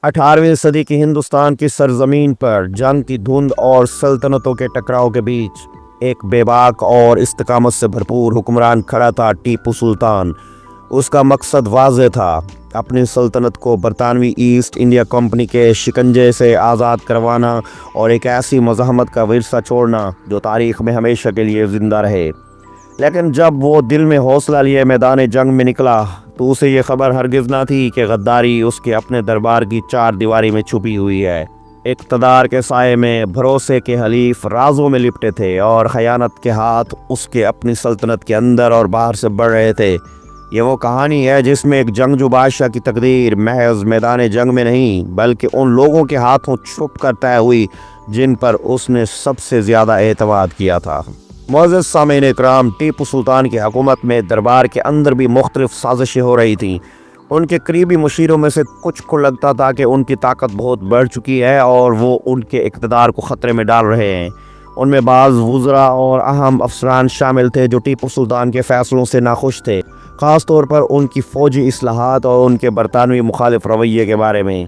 18ویں صدی کی ہندوستان کی سرزمین پر جنگ کی دھند اور سلطنتوں کے ٹکراؤ کے بیچ ایک بے باک اور استقامت سے بھرپور حکمران کھڑا تھا، ٹیپو سلطان۔ اس کا مقصد واضح تھا، اپنی سلطنت کو برطانوی ایسٹ انڈیا کمپنی کے شکنجے سے آزاد کروانا اور ایک ایسی مزاحمت کا ورثہ چھوڑنا جو تاریخ میں ہمیشہ کے لیے زندہ رہے۔ لیکن جب وہ دل میں حوصلہ لیے میدان جنگ میں نکلا تو اسے یہ خبر ہرگز نہ تھی کہ غداری اس کے اپنے دربار کی چار دیواری میں چھپی ہوئی ہے۔ اقتدار کے سائے میں بھروسے کے حلیف رازوں میں لپٹے تھے اور خیانت کے ہاتھ اس کے اپنی سلطنت کے اندر اور باہر سے بڑھ رہے تھے۔ یہ وہ کہانی ہے جس میں ایک جنگجو بادشاہ کی تقدیر محض میدان جنگ میں نہیں بلکہ ان لوگوں کے ہاتھوں چھپ کر طے ہوئی جن پر اس نے سب سے زیادہ اعتماد کیا تھا۔ معزز سامعین اکرام، ٹیپو سلطان کی حکومت میں دربار کے اندر بھی مختلف سازشیں ہو رہی تھیں۔ ان کے قریبی مشیروں میں سے کچھ کو لگتا تھا کہ ان کی طاقت بہت بڑھ چکی ہے اور وہ ان کے اقتدار کو خطرے میں ڈال رہے ہیں۔ ان میں بعض وزراء اور اہم افسران شامل تھے جو ٹیپو سلطان کے فیصلوں سے ناخوش تھے، خاص طور پر ان کی فوجی اصلاحات اور ان کے برطانوی مخالف رویے کے بارے میں۔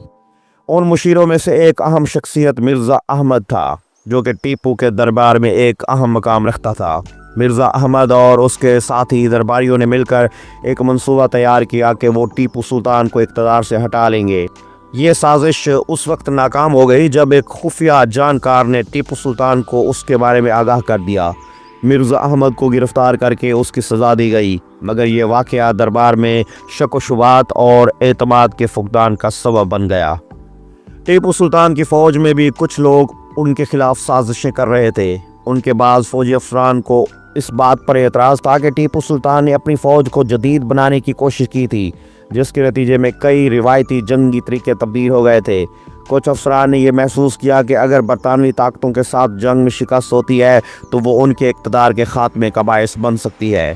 ان مشیروں میں سے ایک اہم شخصیت مرزا احمد تھا جو کہ ٹیپو کے دربار میں ایک اہم مقام رکھتا تھا۔ مرزا احمد اور اس کے ساتھی درباریوں نے مل کر ایک منصوبہ تیار کیا کہ وہ ٹیپو سلطان کو اقتدار سے ہٹا لیں گے۔ یہ سازش اس وقت ناکام ہو گئی جب ایک خفیہ جانکار نے ٹیپو سلطان کو اس کے بارے میں آگاہ کر دیا۔ مرزا احمد کو گرفتار کر کے اس کی سزا دی گئی، مگر یہ واقعہ دربار میں شک و شبہات اور اعتماد کے فقدان کا سبب بن گیا۔ ٹیپو سلطان کی فوج میں بھی کچھ لوگ ان کے خلاف سازشیں کر رہے تھے۔ ان کے بعض فوجی افسران کو اس بات پر اعتراض تھا کہ ٹیپو سلطان نے اپنی فوج کو جدید بنانے کی کوشش کی تھی، جس کے نتیجے میں کئی روایتی جنگی طریقے تبدیل ہو گئے تھے۔ کچھ افسران نے یہ محسوس کیا کہ اگر برطانوی طاقتوں کے ساتھ جنگ میں شکست ہوتی ہے تو وہ ان کے اقتدار کے خاتمے کا باعث بن سکتی ہے۔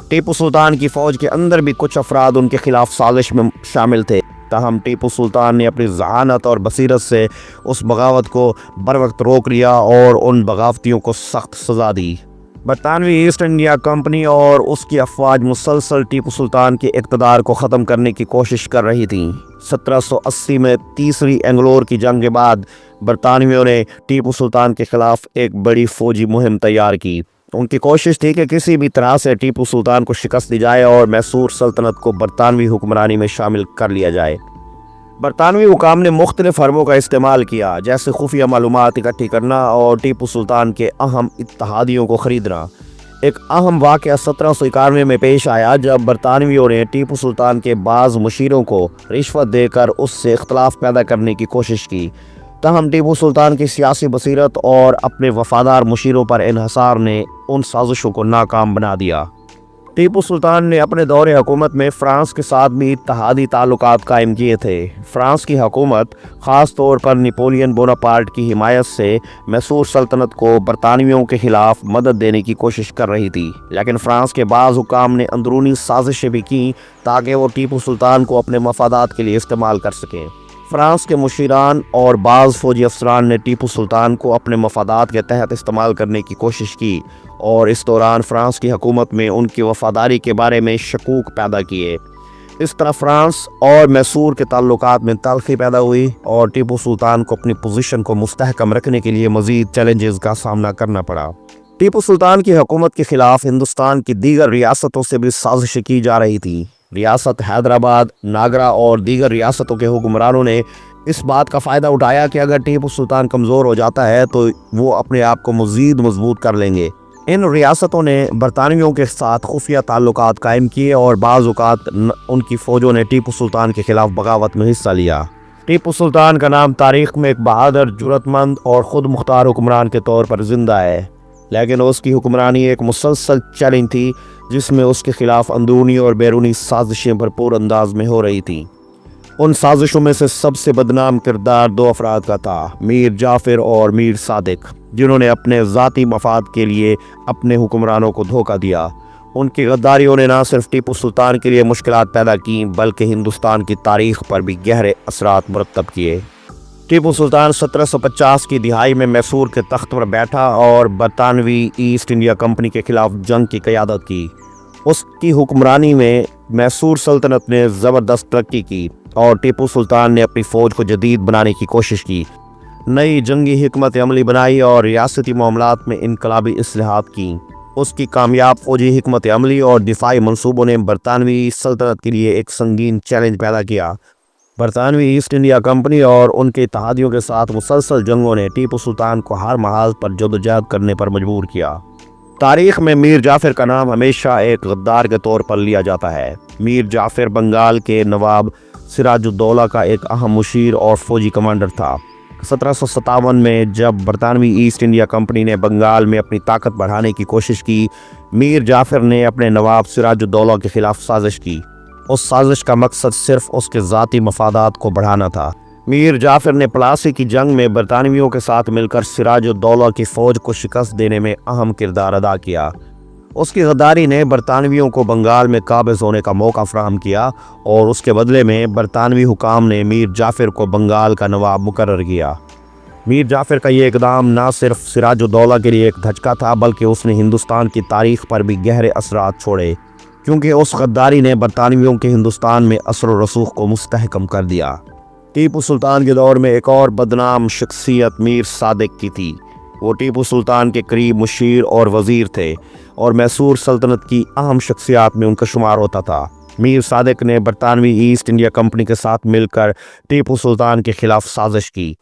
ٹیپو سلطان کی فوج کے اندر بھی کچھ افراد ان کے خلاف سازش میں شامل تھے، تاہم ٹیپو سلطان نے اپنی ذہانت اور بصیرت سے اس بغاوت کو بروقت روک لیا اور ان بغاوتیوں کو سخت سزا دی۔ برطانوی ایسٹ انڈیا کمپنی اور اس کی افواج مسلسل ٹیپو سلطان کے اقتدار کو ختم کرنے کی کوشش کر رہی تھیں۔ 1780 میں تیسری اینگلور کی جنگ کے بعد برطانویوں نے ٹیپو سلطان کے خلاف ایک بڑی فوجی مہم تیار کی۔ ان کی کوشش تھی کہ کسی بھی طرح سے ٹیپو سلطان کو شکست دی جائے اور میسور سلطنت کو برطانوی حکمرانی میں شامل کر لیا جائے۔ برطانوی حکام نے مختلف حربوں کا استعمال کیا، جیسے خفیہ معلومات اکٹھی کرنا اور ٹیپو سلطان کے اہم اتحادیوں کو خریدنا۔ ایک اہم واقعہ 1791 میں پیش آیا جب برطانویوں نے ٹیپو سلطان کے بعض مشیروں کو رشوت دے کر اس سے اختلاف پیدا کرنے کی کوشش کی، تاہم ٹیپو سلطان کی سیاسی بصیرت اور اپنے وفادار مشیروں پر انحصار نے ان سازشوں کو ناکام بنا دیا۔ ٹیپو سلطان نے اپنے دور حکومت میں فرانس کے ساتھ بھی اتحادی تعلقات قائم کیے تھے۔ فرانس کی حکومت خاص طور پر نپولین بوناپارٹ کی حمایت سے میسور سلطنت کو برطانویوں کے خلاف مدد دینے کی کوشش کر رہی تھی، لیکن فرانس کے بعض حکام نے اندرونی سازشیں بھی کیں تاکہ وہ ٹیپو سلطان کو اپنے مفادات کے لیے استعمال کر سکیں۔ فرانس کے مشیران اور بعض فوجی افسران نے ٹیپو سلطان کو اپنے مفادات کے تحت استعمال کرنے کی کوشش کی اور اس دوران فرانس کی حکومت میں ان کی وفاداری کے بارے میں شکوک پیدا کیے۔ اس طرح فرانس اور میسور کے تعلقات میں تلخی پیدا ہوئی اور ٹیپو سلطان کو اپنی پوزیشن کو مستحکم رکھنے کے لیے مزید چیلنجز کا سامنا کرنا پڑا۔ ٹیپو سلطان کی حکومت کے خلاف ہندوستان کی دیگر ریاستوں سے بھی سازشیں کی جا رہی تھیں۔ ریاست حیدرآباد، ناگرا اور دیگر ریاستوں کے حکمرانوں نے اس بات کا فائدہ اٹھایا کہ اگر ٹیپو سلطان کمزور ہو جاتا ہے تو وہ اپنے آپ کو مزید مضبوط کر لیں گے۔ ان ریاستوں نے برطانویوں کے ساتھ خفیہ تعلقات قائم کیے اور بعض اوقات ان کی فوجوں نے ٹیپو سلطان کے خلاف بغاوت میں حصہ لیا۔ ٹیپو سلطان کا نام تاریخ میں ایک بہادر، جرأت مند اور خود مختار حکمران کے طور پر زندہ ہے، لیکن اس کی حکمرانی ایک مسلسل چیلنج تھی جس میں اس کے خلاف اندرونی اور بیرونی سازشیں بھرپور انداز میں ہو رہی تھیں۔ ان سازشوں میں سے سب سے بدنام کردار دو افراد کا تھا، میر جعفر اور میر صادق، جنہوں نے اپنے ذاتی مفاد کے لیے اپنے حکمرانوں کو دھوکہ دیا۔ ان کی غداریوں نے نہ صرف ٹیپو سلطان کے لیے مشکلات پیدا کیں بلکہ ہندوستان کی تاریخ پر بھی گہرے اثرات مرتب کیے۔ ٹیپو سلطان 1750 کی دہائی میں میسور کے تخت پر بیٹھا اور برطانوی ایسٹ انڈیا کمپنی کے خلاف جنگ کی قیادت کی۔ اس کی حکمرانی میں میسور سلطنت نے زبردست ترقی کی۔ اور ٹیپو سلطان نے اپنی فوج کو جدید بنانے کی کوشش کی، نئی جنگی حکمت عملی بنائی اور ریاستی معاملات میں انقلابی اصلاحات کیں۔ اس کی کامیاب فوجی حکمت عملی اور دفاعی منصوبوں نے برطانوی سلطنت کے لیے ایک سنگین چیلنج پیدا کیا۔ برطانوی ایسٹ انڈیا کمپنی اور ان کے اتحادیوں کے ساتھ مسلسل جنگوں نے ٹیپو سلطان کو ہر محاذ پر جدوجہد کرنے پر مجبور کیا۔ تاریخ میں میر جعفر کا نام ہمیشہ ایک غدار کے طور پر لیا جاتا ہے۔ میر جعفر بنگال کے نواب سراج الدولہ کا ایک اہم مشیر اور فوجی کمانڈر تھا۔ 1757 میں جب برطانوی ایسٹ انڈیا کمپنی نے بنگال میں اپنی طاقت بڑھانے کی کوشش کی، میر جعفر نے اپنے نواب سراج الدولہ کے خلاف سازش کی۔ اس سازش کا مقصد صرف اس کے ذاتی مفادات کو بڑھانا تھا۔ میر جعفر نے پلاسی کی جنگ میں برطانویوں کے ساتھ مل کر سراج الدولہ کی فوج کو شکست دینے میں اہم کردار ادا کیا۔ اس کی غداری نے برطانویوں کو بنگال میں قابض ہونے کا موقع فراہم کیا اور اس کے بدلے میں برطانوی حکام نے میر جعفر کو بنگال کا نواب مقرر کیا۔ میر جعفر کا یہ اقدام نہ صرف سراج الدولہ کے لیے ایک دھچکا تھا بلکہ اس نے ہندوستان کی تاریخ پر بھی گہرے اثرات چھوڑے، کیونکہ اس غداری نے برطانویوں کے ہندوستان میں اثر و رسوخ کو مستحکم کر دیا۔ ٹیپو سلطان کے دور میں ایک اور بدنام شخصیت میر صادق کی تھی۔ وہ ٹیپو سلطان کے قریب مشیر اور وزیر تھے اور میسور سلطنت کی اہم شخصیات میں ان کا شمار ہوتا تھا۔ میر صادق نے برطانوی ایسٹ انڈیا کمپنی کے ساتھ مل کر ٹیپو سلطان کے خلاف سازش کی۔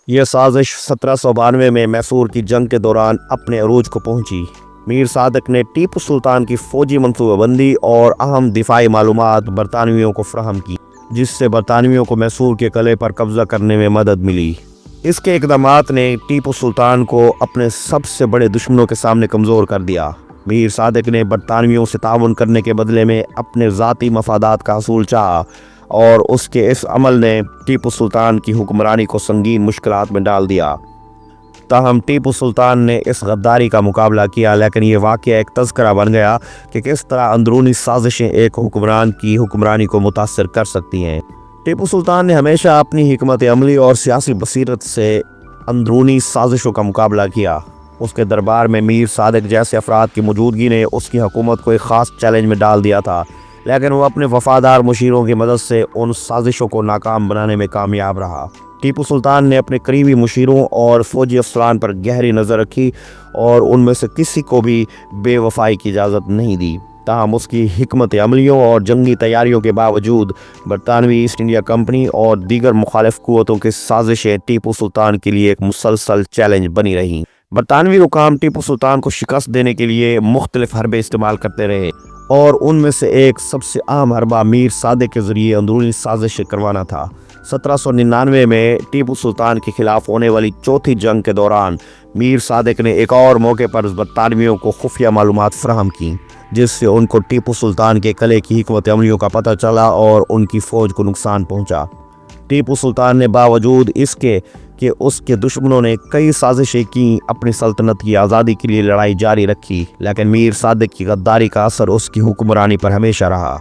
یہ سازش 1792 میں میسور کی جنگ کے دوران اپنے عروج کو پہنچی۔ میر صادق نے ٹیپو سلطان کی فوجی منصوبہ بندی اور اہم دفاعی معلومات برطانویوں کو فراہم کی، جس سے برطانویوں کو میسور کے قلعے پر قبضہ کرنے میں مدد ملی۔ اس کے اقدامات نے ٹیپو سلطان کو اپنے سب سے بڑے دشمنوں کے سامنے کمزور کر دیا۔ میر صادق نے برطانویوں سے تعاون کرنے کے بدلے میں اپنے ذاتی مفادات کا حصول چاہا اور اس کے اس عمل نے ٹیپو سلطان کی حکمرانی کو سنگین مشکلات میں ڈال دیا۔ تاہم ٹیپو سلطان نے اس غداری کا مقابلہ کیا، لیکن یہ واقعہ ایک تذکرہ بن گیا کہ کس طرح اندرونی سازشیں ایک حکمران کی حکمرانی کو متاثر کر سکتی ہیں۔ ٹیپو سلطان نے ہمیشہ اپنی حکمت عملی اور سیاسی بصیرت سے اندرونی سازشوں کا مقابلہ کیا۔ اس کے دربار میں میر صادق جیسے افراد کی موجودگی نے اس کی حکومت کو ایک خاص چیلنج میں ڈال دیا تھا، لیکن وہ اپنے وفادار مشیروں کی مدد سے ان سازشوں کو ناکام بنانے میں کامیاب رہا۔ ٹیپو سلطان نے اپنے قریبی مشیروں اور فوجی افسران پر گہری نظر رکھی اور ان میں سے کسی کو بھی بے وفائی کی اجازت نہیں دی۔ تاہم اس کی حکمت عملیوں اور جنگی تیاریوں کے باوجود برطانوی ایسٹ انڈیا کمپنی اور دیگر مخالف قوتوں کی سازشیں ٹیپو سلطان کے لیے ایک مسلسل چیلنج بنی رہیں۔ برطانوی حکام ٹیپو سلطان کو شکست دینے کے لیے مختلف حربے استعمال کرتے رہے اور ان میں سے ایک سب سے اہم حربہ میر صادق کے ذریعے اندرونی سازشیں کروانا تھا۔ 1799 میں ٹیپو سلطان کے خلاف ہونے والی چوتھی جنگ کے دوران میر صادق نے ایک اور موقع پر برطانویوں کو خفیہ معلومات فراہم کی، جس سے ان کو ٹیپو سلطان کے قلعے کی حکمت عملیوں کا پتہ چلا اور ان کی فوج کو نقصان پہنچا۔ ٹیپو سلطان نے باوجود اس کے کہ اس کے دشمنوں نے کئی سازشیں کی، اپنی سلطنت کی آزادی کے لیے لڑائی جاری رکھی، لیکن میر صادق کی غداری کا اثر اس کی حکمرانی پر ہمیشہ رہا۔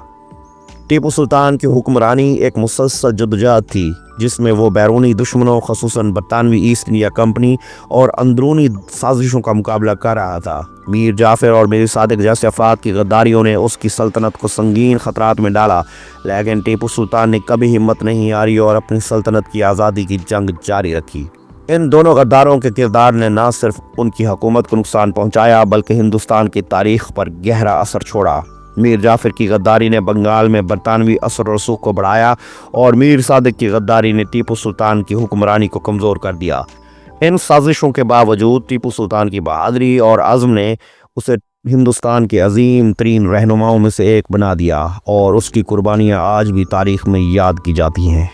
ٹیپو سلطان کی حکمرانی ایک مسلسل جدوجہد تھی، جس میں وہ بیرونی دشمنوں خصوصاً برطانوی ایسٹ انڈیا کمپنی اور اندرونی سازشوں کا مقابلہ کر رہا تھا۔ میر جعفر اور میر صادق جیسے افراد کی غداریوں نے اس کی سلطنت کو سنگین خطرات میں ڈالا، لیکن ٹیپو سلطان نے کبھی ہمت نہیں ہاری اور اپنی سلطنت کی آزادی کی جنگ جاری رکھی۔ ان دونوں غداروں کے کردار نے نہ صرف ان کی حکومت کو نقصان پہنچایا بلکہ ہندوستان کی تاریخ پر گہرا اثر چھوڑا۔ میر جعفر کی غداری نے بنگال میں برطانوی اثر و رسوخ کو بڑھایا اور میر صادق کی غداری نے ٹیپو سلطان کی حکمرانی کو کمزور کر دیا۔ ان سازشوں کے باوجود ٹیپو سلطان کی بہادری اور عزم نے اسے ہندوستان کے عظیم ترین رہنماؤں میں سے ایک بنا دیا اور اس کی قربانیاں آج بھی تاریخ میں یاد کی جاتی ہیں۔